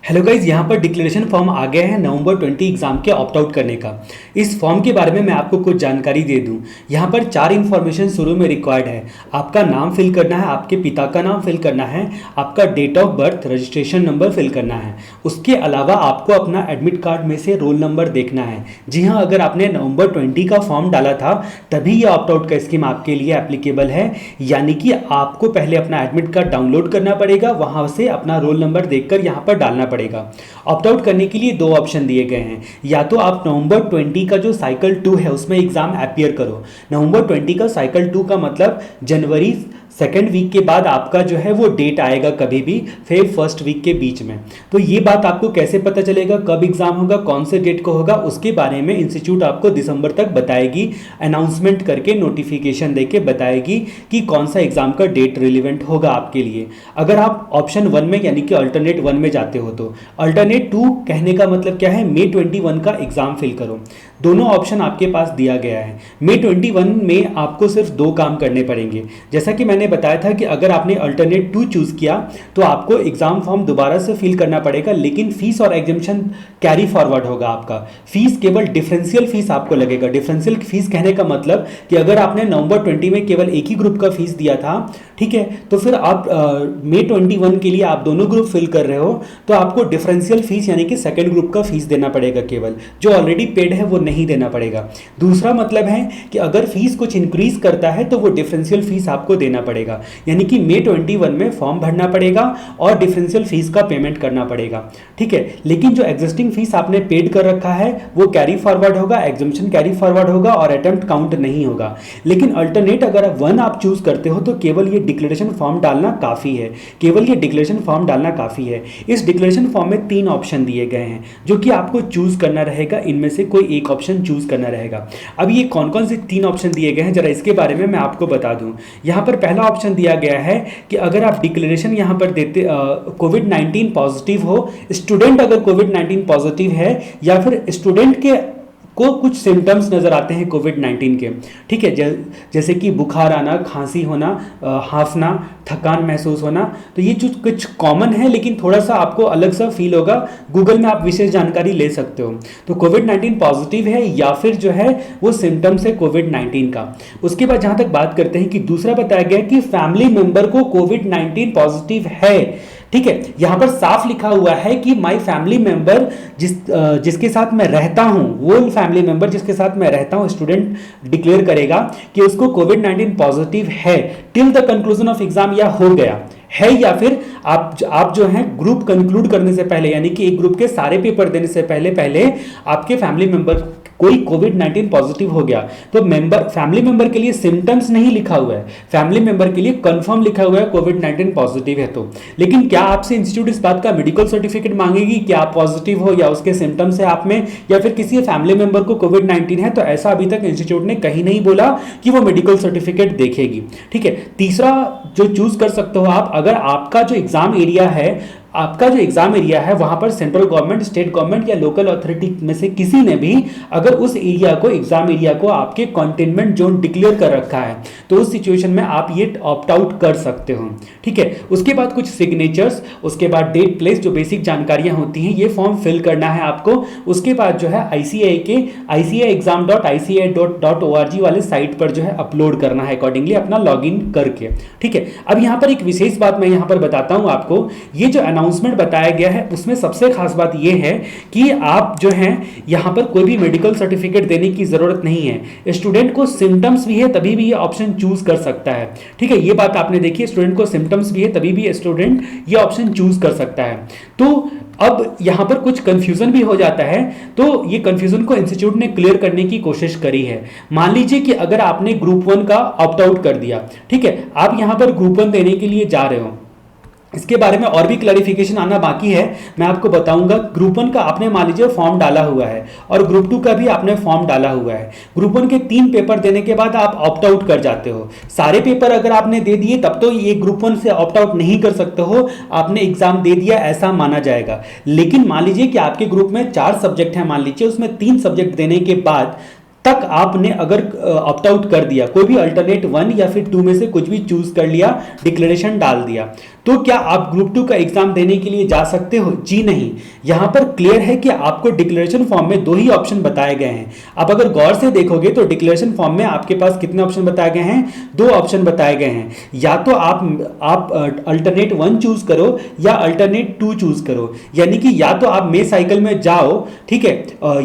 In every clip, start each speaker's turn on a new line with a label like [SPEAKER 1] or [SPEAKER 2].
[SPEAKER 1] Hello guys, यहाँ पर declaration form आ गया है नवंबर 20 एग्जाम के ऑप्ट आउट करने का। इस फॉर्म के बारे में मैं आपको कुछ जानकारी दे दूं। यहाँ पर 4 इन्फॉर्मेशन शुरू में रिक्वायर्ड है। आपका नाम फिल करना है, आपके पिता का नाम फिल करना है, आपका date of birth registration number fill करना है। उसके अलावा आपको अपना एडमिट कार्ड में से रोल नंबर देखना है। जी हाँ, अगर आपने नवंबर 20 का फॉर्म डाला था तभी ये ऑप्ट आउट का स्कीम आपके लिए एप्लीकेबल है। यानी कि आपको पहले अपना एडमिट कार्ड डाउनलोड करना पड़ेगा, वहाँ से अपना रोल नंबर देखकर यहाँ पर डालना पड़ेगा। ऑप्ट आउट करने के लिए 2 ऑप्शन दिए गए हैं। या तो आप नवंबर 20 का जो साइकिल 2 है उसमें एग्जाम अपियर करो। नवंबर 20 का साइकिल 2 का मतलब जनवरी सेकेंड वीक के बाद आपका जो है वो डेट आएगा, कभी भी फेब फर्स्ट वीक के बीच में। तो ये बात आपको कैसे पता चलेगा कब एग्जाम होगा, कौन से डेट को होगा, उसके बारे में इंस्टीट्यूट आपको दिसंबर तक बताएगी। अनाउंसमेंट करके नोटिफिकेशन देके बताएगी कि कौन सा एग्जाम का डेट रिलेवेंट होगा आपके लिए। अगर आप ऑप्शन 1 में यानी कि अल्टरनेट 1 में जाते हो तो अल्टरनेट 2 कहने का मतलब क्या है, May 21 का एग्जाम फिल करो। दोनों ऑप्शन आपके पास दिया गया है। May 21 में आपको सिर्फ 2 काम करने पड़ेंगे। जैसा कि मैंने बताया था कि अगर आपने अल्टरनेट 2 चूज किया तो आपको एग्जाम फॉर्म दोबारा से फिल करना पड़ेगा, लेकिन फीस और एग्जामिशन कैरी फॉरवर्ड होगा। आपका फीस केवल डिफरेंशियल फीस आपको लगेगा। डिफरेंशियल फीस कहने का मतलब कि अगर आपने नवंबर 20 में केवल एक ही ग्रुप का फीस दिया था, ठीक है, तो फिर आप May 21 के लिए आप दोनों ग्रुप फिल कर रहे हो तो आपको डिफरेंशियल फीस यानी कि सेकेंड ग्रुप का फीस देना पड़ेगा। केवल जो ऑलरेडी पेड है वो नहीं देना पड़ेगा। दूसरा मतलब है कि अगर फीस कुछ इंक्रीज करता है तो वो डिफरेंशियल फीस आपको देना पड़ेगा। यानी कि May 21 में फॉर्म भरना पड़ेगा और डिफरेंशियल फीस का पेमेंट करना पड़ेगा, ठीक है। लेकिन जो एग्जिस्टिंग फीस आपने पेड कर रखा है वो कैरी फॉरवर्ड होगा, एग्जामिशन कैरी फॉरवर्ड होगा और अटेम्प्ट काउंट नहीं होगा। लेकिन अल्टरनेट अगर 1 आप चूज करते हो तो केवल ये डिक्लेरेशन फॉर्म डालना काफी है। केवल ये डिक्लेरेशन फॉर्म डालना काफी है। इस डिक्लेरेशन फॉर्म में 3 ऑप्शन दिए गए हैं जो कि आपको चूज करना रहेगा। इनमें से कोई एक ऑप्शन चूज करना रहेगा। अब ये कौन कौन से 3 ऑप्शन दिए गए हैं जरा इसके बारे में मैं आपको बता दूं। यहां पर पहला ऑप्शन दिया गया है कि अगर आप डिक्लेरेशन यहां पर देते कोविड-19 पॉजिटिव हो, स्टूडेंट अगर कोविड-19 पॉजिटिव है या फिर स्टूडेंट के को कुछ सिम्टम्स नज़र आते हैं कोविड-19 के, ठीक है, जैसे कि बुखार आना, खांसी होना, हांफना, थकान महसूस होना। तो ये जो कुछ कॉमन है लेकिन थोड़ा सा आपको अलग सा फील होगा। गूगल में आप विशेष जानकारी ले सकते हो। तो कोविड-19 पॉजिटिव है या फिर जो है वो सिम्टम्स है कोविड-19 का। उसके बाद जहाँ तक बात करते हैं कि दूसरा बताया गया कि फैमिली मेंबर को कोविड-19 पॉजिटिव है, ठीक है। यहां पर साफ लिखा हुआ है कि माय फैमिली मेंबर जिसके साथ मैं रहता हूं, वो फैमिली मेंबर जिसके साथ मैं रहता हूं, स्टूडेंट डिक्लेयर करेगा कि उसको कोविड-19 पॉजिटिव है till the conclusion of exam, या हो गया है, या फिर आप जो है ग्रुप कंक्लूड करने से पहले यानी कि एक ग्रुप के सारे पेपर देने से पहले आपके फैमिली मेंबर कोई कोविड-19 पॉजिटिव हो गया। तो फैमिली मेंबर के लिए सिम्टम्स नहीं लिखा हुआ है, फैमिली मेंबर के लिए कंफर्म लिखा हुआ है कोविड-19 पॉजिटिव है। तो लेकिन क्या आपसे इंस्टीट्यूट इस बात का मेडिकल सर्टिफिकेट मांगेगी कि आप पॉजिटिव हो या उसके सिम्टम्स है आप में, या फिर किसी फैमिली मेंबर को कोविड-19 है? तो ऐसा अभी तक इंस्टीट्यूट ने कहीं नहीं बोला कि वो मेडिकल सर्टिफिकेट देखेगी, ठीक है। तीसरा जो चूज कर सकते हो आप, अगर आपका जो एग्जाम एरिया है वहां पर सेंट्रल गवर्नमेंट, स्टेट गवर्नमेंट या लोकल अथॉरिटी में से किसी ने भी अगर उस एग्जाम एरिया को आपके कंटेनमेंट जोन डिक्लेयर कर रखा है तो उस सिचुएशन में आप ये ऑप्ट आउट कर सकते हो, ठीक है। उसके बाद कुछ सिग्नेचर्स, उसके बाद डेट, प्लेस, जो बेसिक जानकारियां होती हैं, ये फॉर्म फिल करना है आपको। उसके बाद जो है ICAI के ICAIexam.ICAI.org वाले साइट पर जो है अपलोड करना है अकॉर्डिंगली अपना लॉगिन करके, ठीक है। अब यहां पर एक विशेष बात मैं यहां पर बताता हूं आपको। ये जो अनाउंसमेंट बताया गया है उसमें सबसे खास बात यह है कि आप जो हैं यहां पर कोई भी मेडिकल सर्टिफिकेट देने की जरूरत नहीं है। स्टूडेंट को सिम्टम्स भी है तभी भी ये ऑप्शन चूज कर सकता है, ठीक है। ये बात आपने देखी, स्टूडेंट को सिम्टम्स भी है तभी भी स्टूडेंट ये ऑप्शन चूज कर सकता है। तो अब यहां पर कुछ कंफ्यूजन भी हो जाता है, तो ये कंफ्यूजन को इंस्टीट्यूट ने क्लियर करने की कोशिश करी है। मान लीजिए कि अगर आपने ग्रुप 1 का ऑप्ट आउट कर दिया, ठीक है, आप यहां पर ग्रुप 1 देने के लिए जा रहे हो, इसके बारे में और भी क्लैरिफिकेशन आना बाकी है, मैं आपको बताऊंगा। ग्रुप 1 का आपने मान लीजिए फॉर्म डाला हुआ है और ग्रुप 2 का भी आपने फॉर्म डाला हुआ है। ग्रुप 1 के 3 पेपर देने के बाद आप ऑप्ट आउट कर जाते हो। सारे पेपर अगर आपने दे दिए तब तो ये ग्रुप 1 से ऑप्ट आउट नहीं कर सकते हो, आपने एग्जाम दे दिया ऐसा माना जाएगा। लेकिन मान लीजिए कि आपके ग्रुप में 4 सब्जेक्ट हैं, मान लीजिए उसमें 3 सब्जेक्ट देने के बाद तक आपने अगर ऑप्ट आउट कर दिया, कोई भी अल्टरनेट 1 या फिर 2 में से कुछ भी चूज कर लिया, डिक्लेरेशन डाल दिया, तो क्या आप ग्रुप 2 का एग्जाम देने के लिए जा सकते हो? जी नहीं। यहां पर क्लियर है कि आपको डिक्लेरेशन फॉर्म में 2 ही ऑप्शन बताए गए हैं। आप अगर गौर से देखोगे तो डिक्लेरेशन फॉर्म में आपके पास कितने ऑप्शन बताए गए हैं? 2 ऑप्शन बताए गए हैं। या तो आप अल्टरनेट 1 चूज करो या अल्टरनेट 2 चूज करो, यानी कि या तो आप मे साइकिल में जाओ, ठीक है,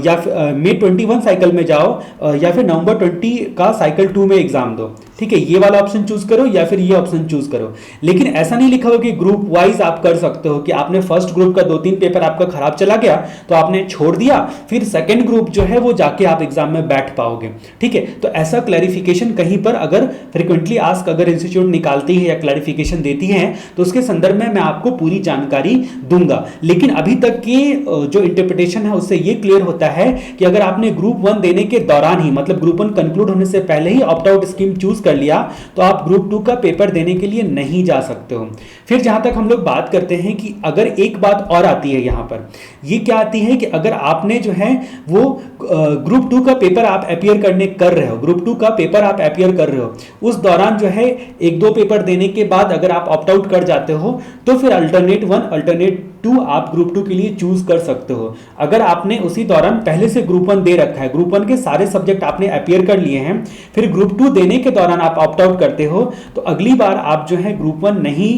[SPEAKER 1] या फिर मे 21 साइकिल में जाओ, या फिर नवंबर 20 का साइकिल 2 में एग्जाम दो, ठीक है, ये वाला ऑप्शन चूज करो या फिर ये ऑप्शन चूज करो। लेकिन ऐसा नहीं लिखा हो कि ग्रुप वाइज आप कर सकते हो कि आपने फर्स्ट ग्रुप का 2-3 पेपर आपका खराब चला गया तो आपने छोड़ दिया, फिर सेकंड ग्रुप जो है वो जाके आप एग्जाम में बैठ पाओगे, ठीक है। तो ऐसा क्लैरिफिकेशन कहीं पर अगर फ्रीक्वेंटली आस्क अगर इंस्टीट्यूट निकालती है या क्लैरिफिकेशन देती है तो उसके संदर्भ में मैं आपको पूरी जानकारी दूंगा। लेकिन अभी तक की जो इंटरप्रिटेशन है उससे ये क्लियर होता है कि अगर आपने ग्रुप 1 देने के दौरान ही, मतलब ग्रुप 1 कंक्लूड होने से पहले ही ऑप्ट आउट स्कीम चूज कर लिया तो आप ग्रुप 2 का पेपर देने के लिए नहीं जा सकते हो। फिर जहां तक हम लोग बात करते हैं कि अगर एक बात और आती है यहां पर, ये क्या आती है कि अगर आपने जो है वो ग्रुप 2 का पेपर आप अपीयर कर रहे हो, ग्रुप 2 का पेपर आप अपीयर कर रहे हो, उस दौरान जो है 1-2 पेपर देने के बाद अगर आप ऑप्ट आउट कर जाते हो तो फिर अल्टरनेट 1 अल्टरनेट 2 आप ग्रुप 2 के लिए चूज कर सकते हो। अगर आपने उसी दौरान पहले से ग्रुप 1 दे रखा है, ग्रुप 1 के सारे सब्जेक्ट आपने अपीयर कर लिए हैं, फिर ग्रुप 2 देने के दौरान आप ऑप्ट आउट करते हो तो अगली बार आप जो है ग्रुप 1 नहीं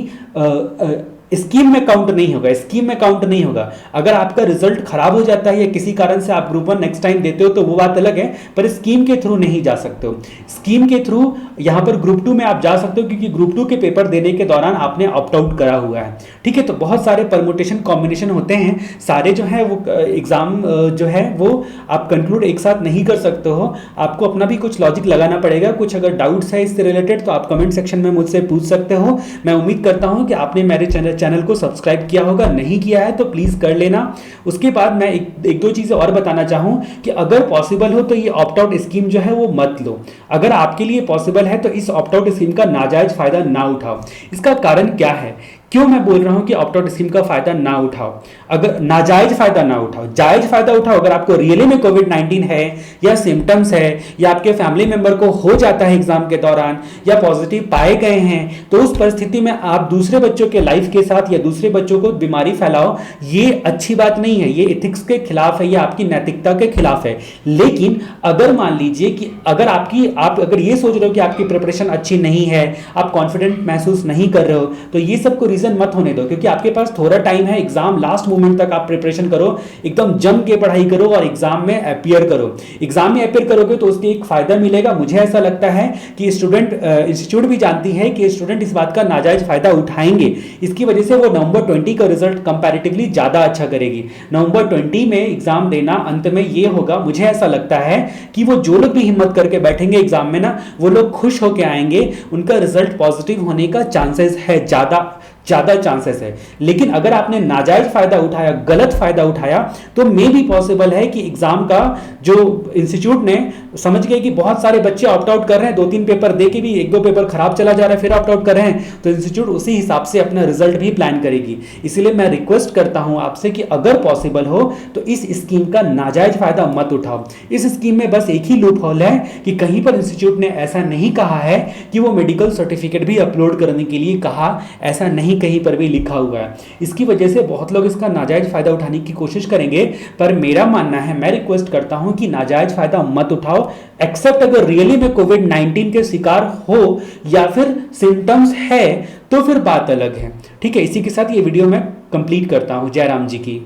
[SPEAKER 1] स्कीम में काउंट नहीं होगा, स्कीम में काउंट नहीं होगा। अगर आपका रिजल्ट खराब हो जाता है या किसी कारण से आप ग्रुप 1 नेक्स्ट टाइम देते हो तो वो बात अलग है, पर स्कीम के थ्रू नहीं जा सकते हो। स्कीम के थ्रू यहां पर ग्रुप 2 में आप जा सकते हो क्योंकि ग्रुप 2 के पेपर देने के दौरान आपने ऑप्ट आउट करा हुआ है, ठीक है। तो बहुत सारे परमुटेशन कॉम्बिनेशन होते हैं, सारे जो है वो एग्जाम जो है वो आप कंक्लूड एक साथ नहीं कर सकते हो, आपको अपना भी कुछ लॉजिक लगाना पड़ेगा। कुछ अगर डाउट्स है इससे रिलेटेड तो आप कमेंट सेक्शन में मुझसे पूछ सकते हो। मैं उम्मीद करता हूं कि आपने मेरे चैनल को सब्सक्राइब किया होगा, नहीं किया है तो प्लीज कर लेना। उसके बाद मैं एक दो चीजें और बताना चाहूं कि अगर पॉसिबल हो तो ये ऑप्ट आउट स्कीम जो है वो मत लो। अगर आपके लिए पॉसिबल है तो इस ऑप्ट आउट स्कीम का नाजायज फायदा ना उठाओ। इसका कारण क्या है, क्यों मैं बोल रहा हूं कि ऑप्ट आउट स्कीम का फायदा ना उठाओ? अगर नाजायज फायदा ना उठाओ, जायज फायदा उठाओ। अगर आपको रियली में कोविड-19 है या सिम्टम्स है या आपके फैमिली मेंबर को हो जाता है एग्जाम के दौरान या पॉजिटिव पाए गए हैं, तो उस परिस्थिति में आप दूसरे बच्चों के लाइफ के साथ या दूसरे बच्चों को बीमारी फैलाओ, ये अच्छी बात नहीं है, ये एथिक्स के खिलाफ है, ये आपकी नैतिकता के खिलाफ है। लेकिन अगर मान लीजिए कि अगर आप अगर ये सोच रहे हो कि आपकी प्रिपरेशन अच्छी नहीं है, आप कॉन्फिडेंट महसूस नहीं कर रहे हो, तो ये सबको मत होने दो, क्योंकि आपके पास थोड़ा टाइम है। एग्जाम लास्ट मोमेंट तक आप प्रिपरेशन करो, एकदम जम के पढ़ाई करो और एग्जाम में अपीयर करो। एग्जाम में अपीयर करोगे तो उससे एक फायदा मिलेगा। मुझे ऐसा लगता है कि इंस्टीट्यूट भी जानती है कि स्टूडेंट इस बात का नाजायज फायदा उठाएंगे, इसकी वजह से वो नवंबर 20 का रिजल्ट कंपैरेटिवली ज्यादा अच्छा करेगी। नवंबर 20 में एग्जाम देना अंत में ये होगा, मुझे ऐसा लगता है कि वो जो लोग भी हिम्मत करके बैठेंगे एग्जाम में ना, वो लोग खुश होकर आएंगे, उनका रिजल्ट पॉजिटिव होने का चांसेस है, ज्यादा चांसेस है। लेकिन अगर आपने नाजायज फायदा उठाया, गलत फायदा उठाया, तो मे भी पॉसिबल है कि एग्जाम का जो इंस्टीट्यूट ने समझ गए कि बहुत सारे बच्चे ऑप्ट आउट कर रहे हैं, 2-3 पेपर दे के भी 1-2 पेपर खराब चला जा रहा है, फिर ऑप्ट आउट कर रहे हैं, तो इंस्टीट्यूट उसी हिसाब से अपना रिजल्ट भी प्लान करेगी। इसलिए मैं रिक्वेस्ट करता हूं आपसे कि अगर पॉसिबल हो तो इस स्कीम का नाजायज फायदा मत उठाओ। इस स्कीम में बस एक ही लूप होल है कि कहीं पर इंस्टीट्यूट ने ऐसा नहीं कहा है कि वो मेडिकल सर्टिफिकेट भी अपलोड करने के लिए कहा, ऐसा नहीं कहीं पर भी लिखा हुआ है। इसकी वजह से बहुत लोग इसका नाजायज फायदा उठाने की कोशिश करेंगे, पर मेरा मानना है, मैं रिक्वेस्ट करता हूं कि नाजायज फायदा मत उठाओ, एक्सेप्ट अगर रियली में कोविड-19 के शिकार हो या फिर सिम्टम्स है तो फिर बात अलग है। ठीक है, इसी के साथ ये वीडियो मैं कंप्लीट करता हूं। जय राम जी की।